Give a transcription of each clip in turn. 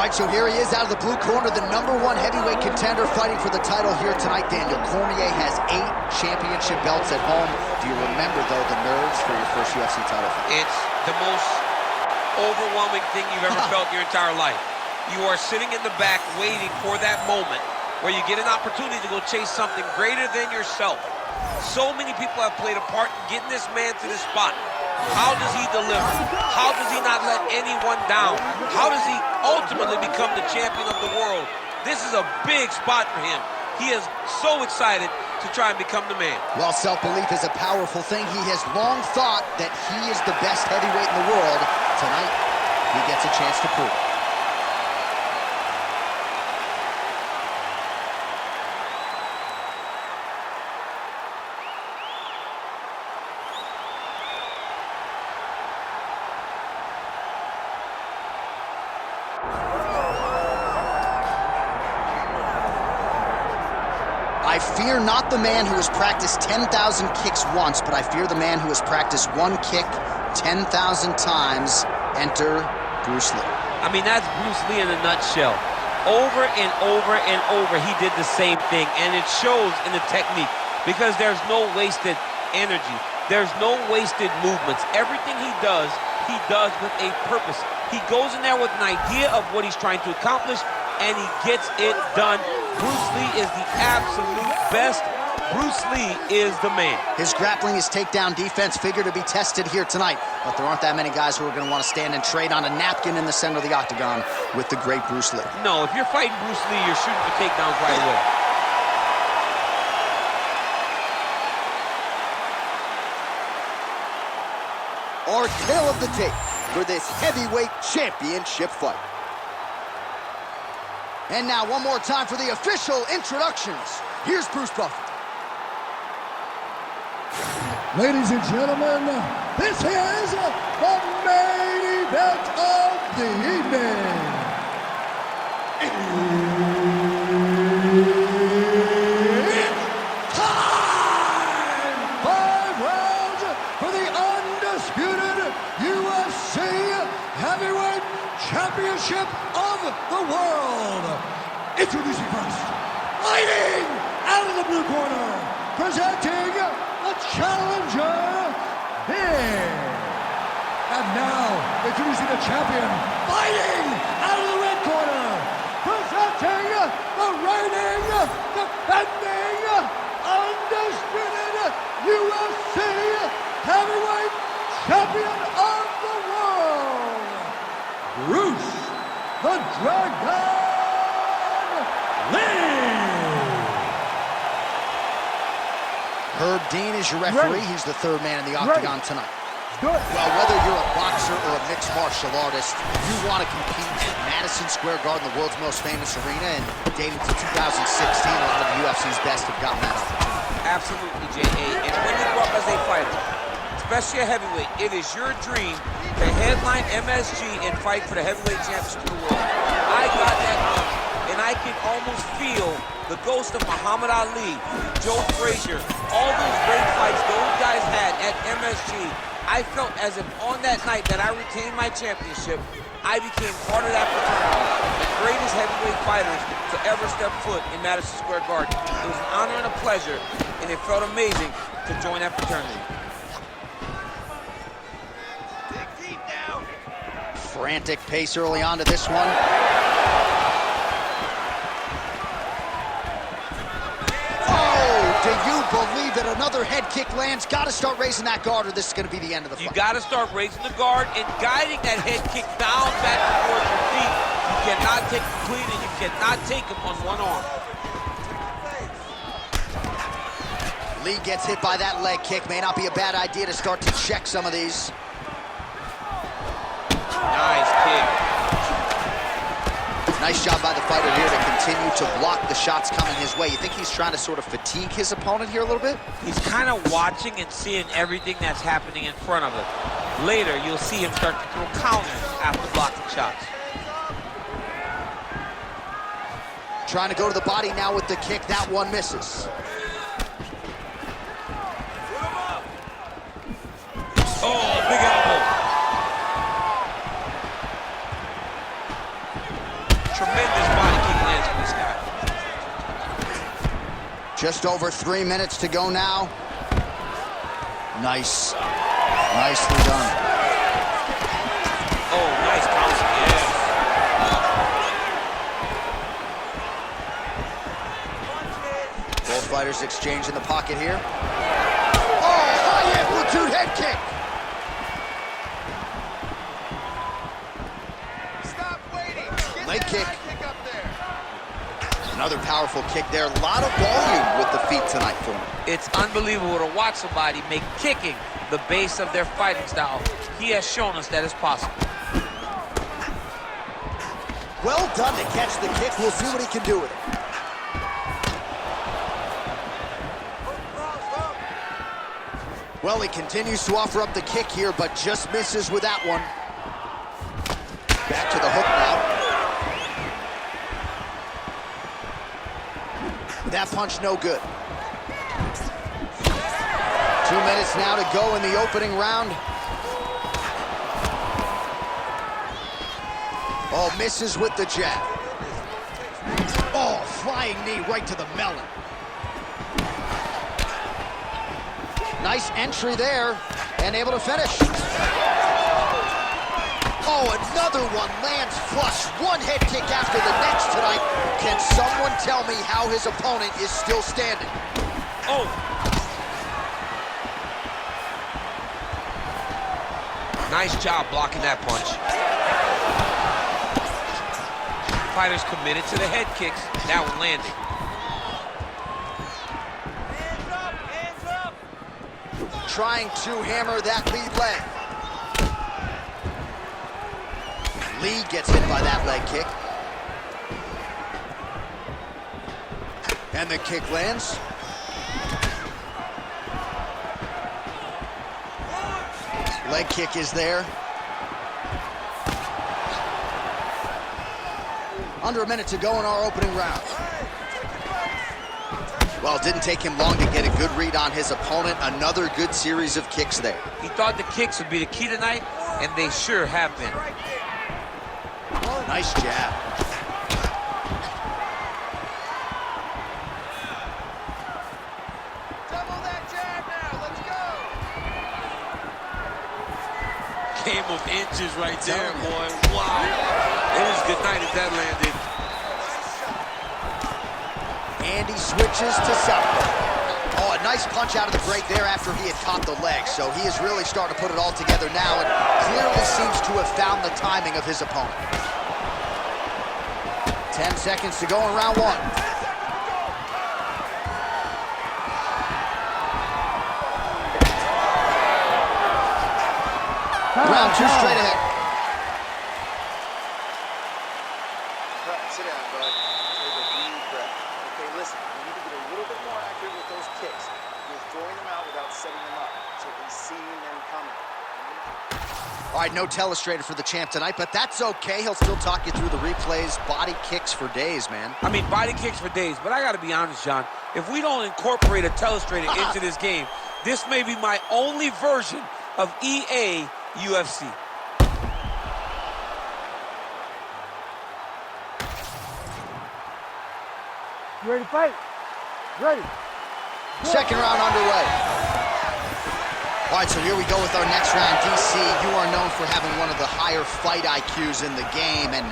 right, so here he is out of the blue corner, the #1 heavyweight contender fighting for the title here tonight. Daniel Cormier has 8 championship belts at home. Do you remember, though, the nerves for your first UFC title fight? It's the most overwhelming thing you've ever felt in your entire life. You are sitting in the back waiting for that moment where you get an opportunity to go chase something greater than yourself. So many people have played a part in getting this man to this spot. How does he deliver? How does he not let anyone down? How does he ultimately become the champion of the world? This is a big spot for him. He is so excited to try and become the man. While self-belief is a powerful thing, he has long thought that he is the best heavyweight in the world. Tonight, he gets a chance to prove it. I fear not the man who has practiced 10,000 kicks once, but I fear the man who has practiced one kick 10,000 times. Enter Bruce Lee. I mean, that's Bruce Lee in a nutshell. Over and over and over, he did the same thing, and it shows in the technique because there's no wasted energy. There's no wasted movements. Everything he does with a purpose. He goes in there with an idea of what he's trying to accomplish, and he gets it done. Bruce Lee is the absolute best. Bruce Lee is the man. His grappling, his takedown defense figure to be tested here tonight, but there aren't that many guys who are going to want to stand and trade on a napkin in the center of the octagon with the great Bruce Lee. No, if you're fighting Bruce Lee, you're shooting for takedowns right away. Our tale of the tape for this heavyweight championship fight. And now, one more time for the official introductions. Here's Bruce Buffer. Ladies and gentlemen, this is the main event of the evening. It's time! 5 rounds for the undisputed UFC Heavyweight Championship of the world. Introducing first, fighting out of the blue corner, presenting the challenger here. And now, introducing the champion, fighting out of the red corner, presenting the reigning, defending, undisputed UFC Heavyweight Champion of the world, Bruce the Dragon Lee. Herb Dean is your referee. He's the 3rd man in the octagon tonight. Good. Well, whether you're a boxer or a mixed martial artist, you want to compete at Madison Square Garden, the world's most famous arena, and dating to 2016, a lot of the UFC's best have gotten that opportunity. Absolutely, J.A. And when you grow up as a fighter, especially a heavyweight, it is your dream to headline MSG and fight for the heavyweight championship of the world. I got that honor, and I can almost feel the ghost of Muhammad Ali, Joe Frazier, all those great fights those guys had at MSG. I felt as if on that night that I retained my championship, I became part of that fraternity, the greatest heavyweight fighters to ever step foot in Madison Square Garden. It was an honor and a pleasure, and it felt amazing to join that fraternity. Dig deep down. Frantic pace early on to this one. Do you believe that another head kick lands? Got to start raising that guard, or this is going to be the end of the fight. You got to start raising the guard and guiding that head kick down back towards your feet. You cannot take it clean, and you cannot take him on one arm. Lee gets hit by that leg kick. May not be a bad idea to start to check some of these. Nice kick. Nice job by the fighter here to continue to block the shots coming his way. You think he's trying to sort of fatigue his opponent here a little bit? He's kind of watching and seeing everything that's happening in front of him. Later, you'll see him start to throw counters after blocking shots. Trying to go to the body now with the kick. That one misses. Oh, big elbow. tremendous body kick lands from this guy. Just over 3 minutes to go now. Nice. Nicely done. Oh, nice counter, yes. Both fighters exchange in the pocket here. Oh, high amplitude head kick. Stop waiting. Get Leg that kick. high kick up there. Another powerful kick there. A lot of volume with the feet tonight for him. It's unbelievable to watch somebody make kicking the base of their fighting style. He has shown us that it's possible. Well done to catch the kick. We'll see what he can do with it. Well, he continues to offer up the kick here, but just misses with that one. Back to the hook now. That punch no good. 2 minutes now to go in the opening round. Oh, misses with the jab. Oh, flying knee right to the melon. Nice entry there, and able to finish. Oh, another one lands flush. One head kick after the next tonight. Can someone tell me how his opponent is still standing? Oh. Nice job blocking that punch. Fighters committed to the head kicks. That one landing. Hands up, hands up. Trying to hammer that lead leg. Lee gets hit by that leg kick. And the kick lands. Leg kick is there. Under a minute to go in our opening round. Well, it didn't take him long to get a good read on his opponent. Another good series of kicks there. He thought the kicks would be the key tonight, and they sure have been. Nice jab. Double that jab now. Let's go. Game of inches right there, boy. Wow. It was good night if that landed. And he switches to southpaw. Oh, a nice punch out of the break there after he had caught the leg. So he is really starting to put it all together now and clearly seems to have found the timing of his opponent. 10 seconds to go in round one. Round two straight ahead. Sit down, bud. Take a deep breath. Okay, listen, you need to get a little bit more accurate with those kicks. You're throwing them out without setting them up, so he's seeing them coming. All right, no telestrator for the champ tonight, but that's okay. He'll still talk you through the replays. Body kicks for days, man. I mean, body kicks for days, but I got to be honest, John. If we don't incorporate a telestrator into this game, this may be my only version of EA UFC. You ready to fight? Ready. Second round underway. All right, so here we go with our next round. DC, you are known for having one of the higher fight IQs in the game, and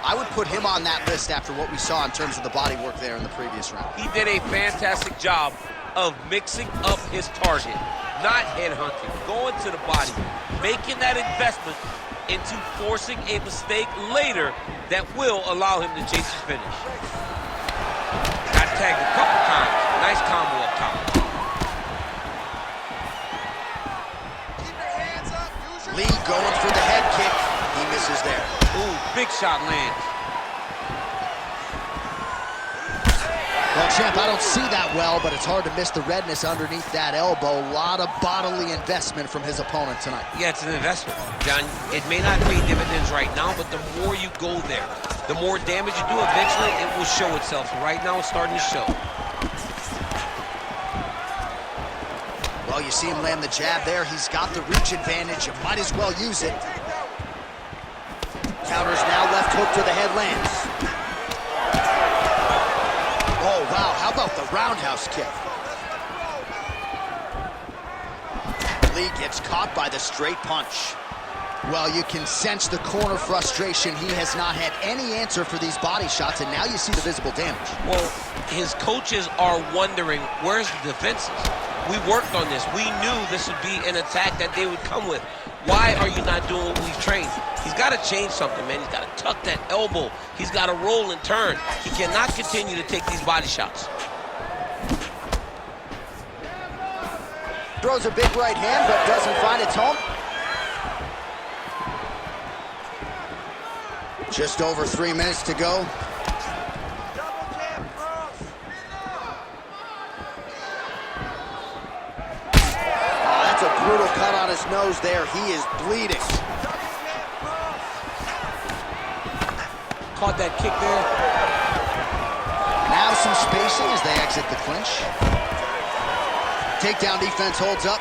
I would put him on that list after what we saw in terms of the body work there in the previous round. He did a fantastic job of mixing up his target, not headhunting, going to the body, making that investment into forcing a mistake later that will allow him to chase his finish. Got tagged a couple times. Nice combo up top. Keep your hands up. Use your Lee going for the head kick. He misses there. Ooh, big shot lands. Well, champ, I don't see that well, but it's hard to miss the redness underneath that elbow. A lot of bodily investment from his opponent tonight. Yeah, it's an investment, John. It may not pay dividends right now, but the more you go there, the more damage you do, eventually it will show itself. So right now it's starting to show. Well, you see him land the jab there. He's got the reach advantage. You might as well use it. Counters now, left hook to the head lands. about the roundhouse kick? Lee gets caught by the straight punch. Well, you can sense the corner frustration. He has not had any answer for these body shots, and now you see the visible damage. Well, his coaches are wondering, where's the defenses? We worked on this. We knew this would be an attack that they would come with. Why are you not doing what we've trained? He's got to change something, man. He's got to tuck that elbow. He's got to roll and turn. He cannot continue to take these body shots. Throws a big right hand, but doesn't find its home. Just over 3 minutes to go. Oh, that's a brutal cut on his nose there. He is bleeding. Caught that kick there. Now some spacing as they exit the clinch. Takedown defense holds up.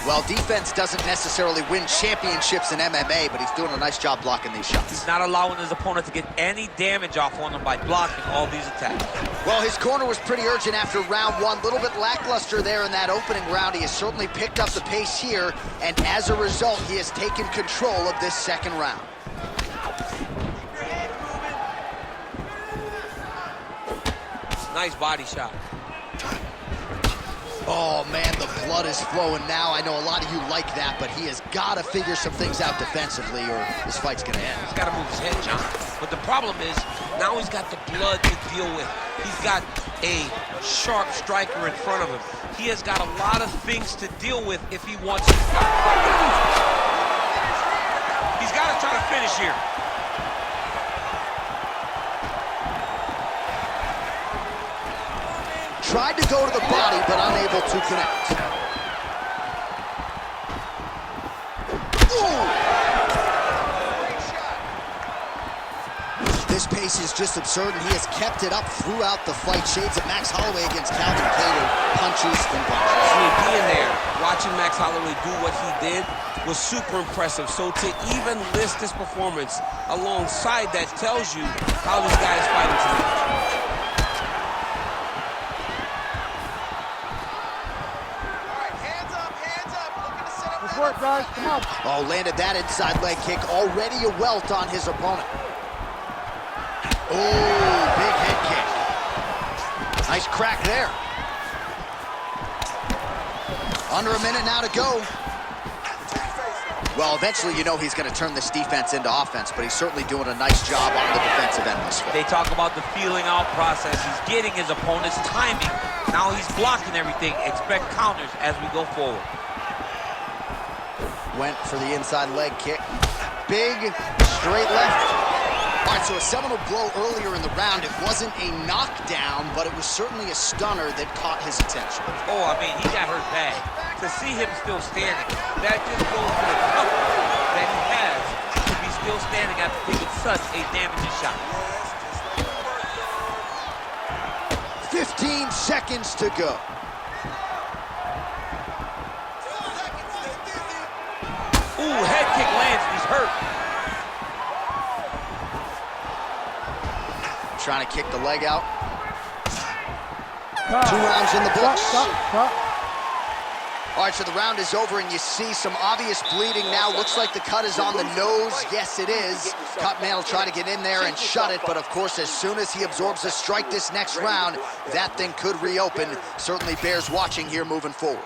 Well, defense doesn't necessarily win championships in MMA, but he's doing a nice job blocking these shots. He's not allowing his opponent to get any damage off on him by blocking all these attacks. Well, his corner was pretty urgent after round one. A little bit lackluster there in that opening round. He has certainly picked up the pace here, and as a result, he has taken control of this second round. Nice body shot. Oh, man, the blood is flowing now. I know a lot of you like that, but he has got to figure some things out defensively or this fight's going to end. He's got to move his head, John. But the problem is, now he's got the blood to deal with. He's got a sharp striker in front of him. He has got a lot of things to deal with if he wants to. He's got to try to finish here. Tried to go to the body, but unable to connect. Ooh. This pace is just absurd, and he has kept it up throughout the fight. Shades of Max Holloway against Calvin Kattar, punches and punches. I mean, being there, watching Max Holloway do what he did was super impressive. So to even list this performance alongside that tells you how this guy is fighting tonight. Work, guys. Come on. Oh, landed that inside leg kick. Already a welt on his opponent. Oh, big head kick. Nice crack there. Under a minute now to go. Well, eventually you know he's going to turn this defense into offense, but he's certainly doing a nice job on the defensive end this fight. They talk about the feeling out process. He's getting his opponent's timing. Now he's blocking everything. Expect counters as we go forward. Went for the inside leg kick. Big, straight left. All right, so a seminal blow earlier in the round. It wasn't a knockdown, but it was certainly a stunner that caught his attention. Oh, I mean, he got hurt bad. To see him still standing, that just goes to the comfort that he has to be still standing after taking such a damaging shot. 15 seconds to go. Ooh, head kick lands, he's hurt. Trying to kick the leg out. 2 rounds in the books. Stop. All right, so the round is over, and you see some obvious bleeding now. Looks like the cut is on the nose. Yes, it is. Cutman will try to get in there and shut it, but of course, as soon as he absorbs a strike this next round, that thing could reopen. Certainly bears watching here moving forward.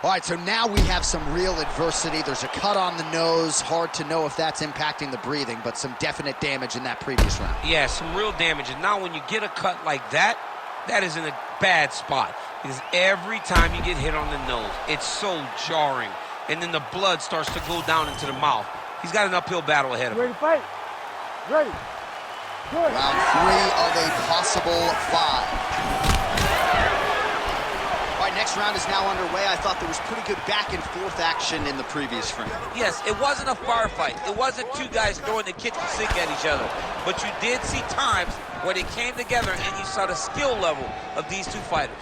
All right, so now we have some real adversity. There's a cut on the nose. Hard to know if that's impacting the breathing, but some definite damage in that previous round. Yeah, some real damage. And now when you get a cut like that, that is in a bad spot. Because every time you get hit on the nose, it's so jarring. And then the blood starts to go down into the mouth. He's got an uphill battle ahead of him. Ready to fight? Ready. Good. Round 3 of a possible 5. All right, next round is now underway. I thought there was pretty good back and forth action in the previous frame. Yes, it wasn't a firefight. It wasn't two guys throwing the kitchen sink at each other. But you did see times where they came together and you saw the skill level of these two fighters.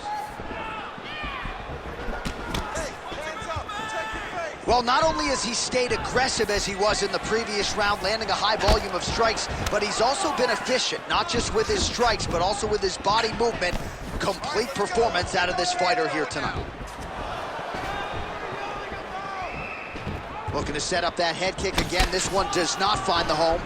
Well, not only has he stayed aggressive as he was in the previous round, landing a high volume of strikes, but he's also been efficient, not just with his strikes, but also with his body movement. Complete performance out of this fighter here tonight. Looking to set up that head kick again. This one does not find the home.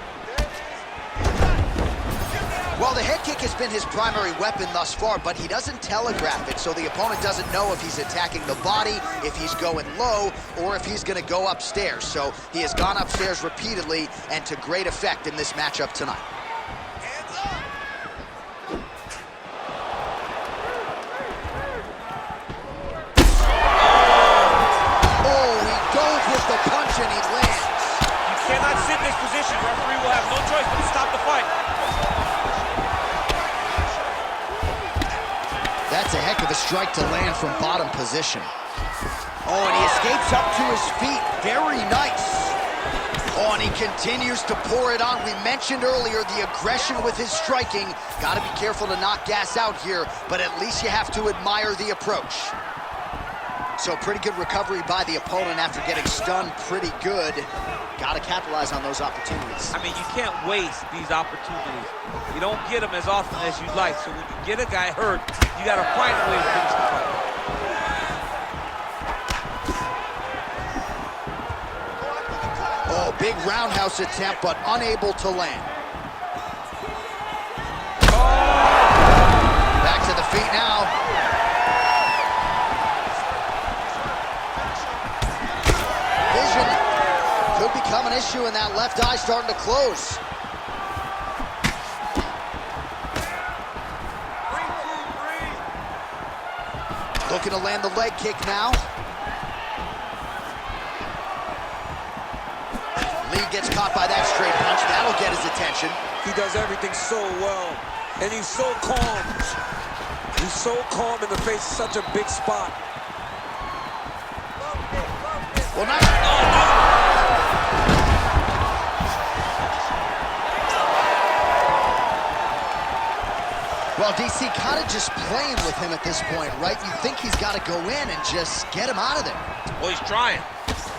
Well, the head kick has been his primary weapon thus far, but he doesn't telegraph it, so the opponent doesn't know if he's attacking the body, if he's going low, or if he's going to go upstairs. So he has gone upstairs repeatedly and to great effect in this matchup tonight. Oh, he dove with the punch and he lands. You cannot sit in this position. Referee will have no choice but to stop the fight. That's a heck of a strike to land from bottom position. Oh, and he escapes up to his feet. Very nice. Oh, and he continues to pour it on. We mentioned earlier the aggression with his striking. Got to be careful to not gas out here, but at least you have to admire the approach. So pretty good recovery by the opponent after getting stunned pretty good. Got to capitalize on those opportunities. I mean, you can't waste these opportunities. You don't get them as often as you'd like. So when you get a guy hurt, you got to find a way to finish the fight. Oh, big roundhouse attempt, but unable to land. Back to the feet now. Vision could become an issue, and that left eye starting to close. Looking to land the leg kick now. Lee gets caught by that straight punch. That'll get his attention. He does everything so well, and he's so calm. He's so calm in the face of such a big spot. Well, nice. Well, DC kind of just playing with him at this point, right? You think he's got to go in and just get him out of there. Well, he's trying,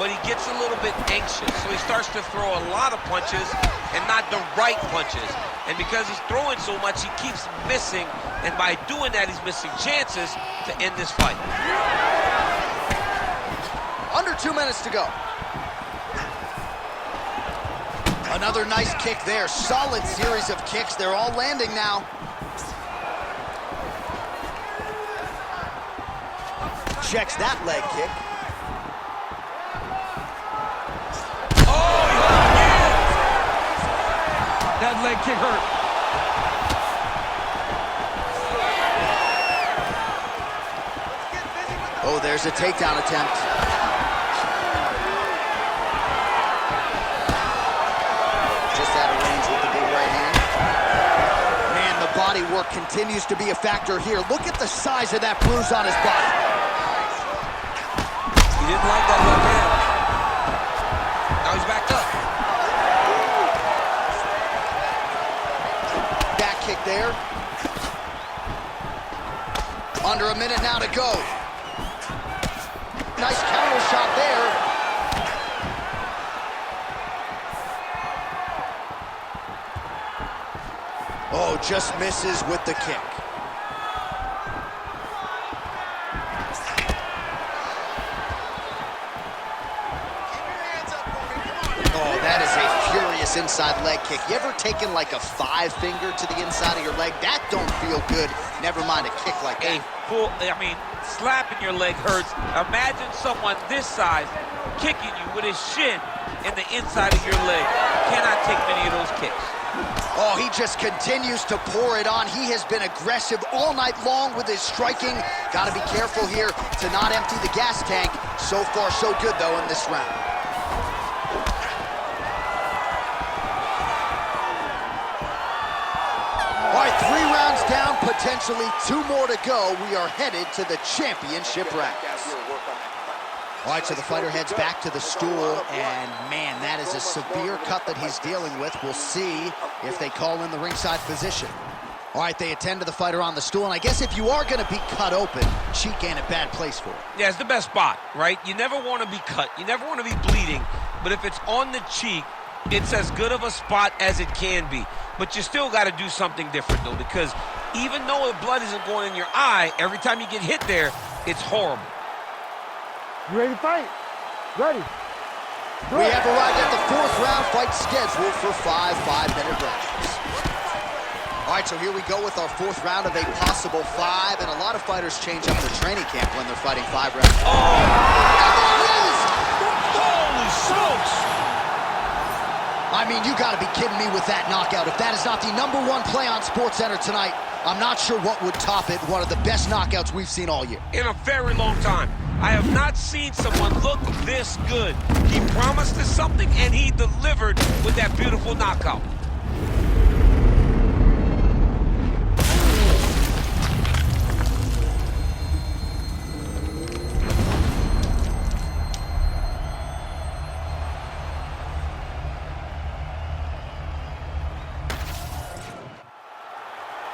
but he gets a little bit anxious, so he starts to throw a lot of punches and not the right punches. And because he's throwing so much, he keeps missing, and by doing that, he's missing chances to end this fight. Under 2 minutes to go. Another nice kick there. Solid series of kicks. They're all landing now. Checks that leg kick. Oh, he hurt again! That leg kick hurt. Oh, there's a takedown attempt. Just out of range with the big right hand. Man, the body work continues to be a factor here. Look at the size of that bruise on his body. He didn't like that left hand. Now he's backed up. Back kick there. Under a minute now to go. Nice counter shot there. Oh, just misses with the kick. Oh, that is a furious inside leg kick. You ever taken like a 5-finger to the inside of your leg? That don't feel good. Never mind a kick like that. Slapping your leg hurts. Imagine someone this size kicking you with his shin in the inside of your leg. Cannot take many of those kicks. Oh, he just continues to pour it on. He has been aggressive all night long with his striking. Got to be careful here to not empty the gas tank. So far, so good, though, in this round. All right, 3 rounds down, potentially 2 more to go. We are headed to the championship rounds. All right, so the fighter heads back to the stool, and man, that is a severe cut that he's dealing with. We'll see if they call in the ringside physician. All right, they attend to the fighter on the stool, and I guess if you are going to be cut open, cheek ain't a bad place for it. Yeah, it's the best spot, right? You never want to be cut. You never want to be bleeding. But if it's on the cheek, it's as good of a spot as it can be. But you still got to do something different, though, because even though the blood isn't going in your eye, every time you get hit there, it's horrible. You ready to fight? Ready. We have arrived at the 4th round fight scheduled for 5 5-minute rounds. All right, so here we go with our 4th round of a possible 5, and a lot of fighters change up their training camp when they're fighting 5 rounds. Oh! And there it is! Holy smokes! I mean, you gotta be kidding me with that knockout. If that is not the #1 play on SportsCenter tonight, I'm not sure what would top it. One of the best knockouts we've seen all year. In a very long time. I have not seen someone look this good. He promised us something, and he delivered with that beautiful knockout.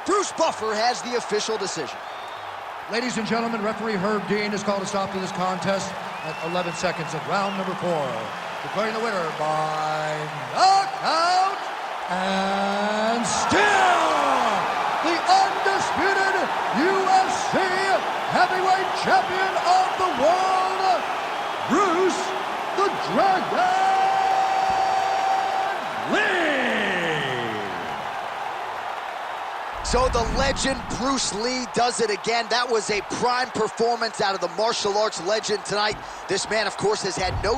Bruce Buffer has the official decision. Ladies and gentlemen, referee Herb Dean has called a stop to this contest at 11 seconds of round number 4. Declaring the winner by knockout and still the undisputed UFC heavyweight champion of the world, Bruce the Dragon Lee. So the legend Bruce Lee does it again. That was a prime performance out of the martial arts legend tonight. This man, of course, has had no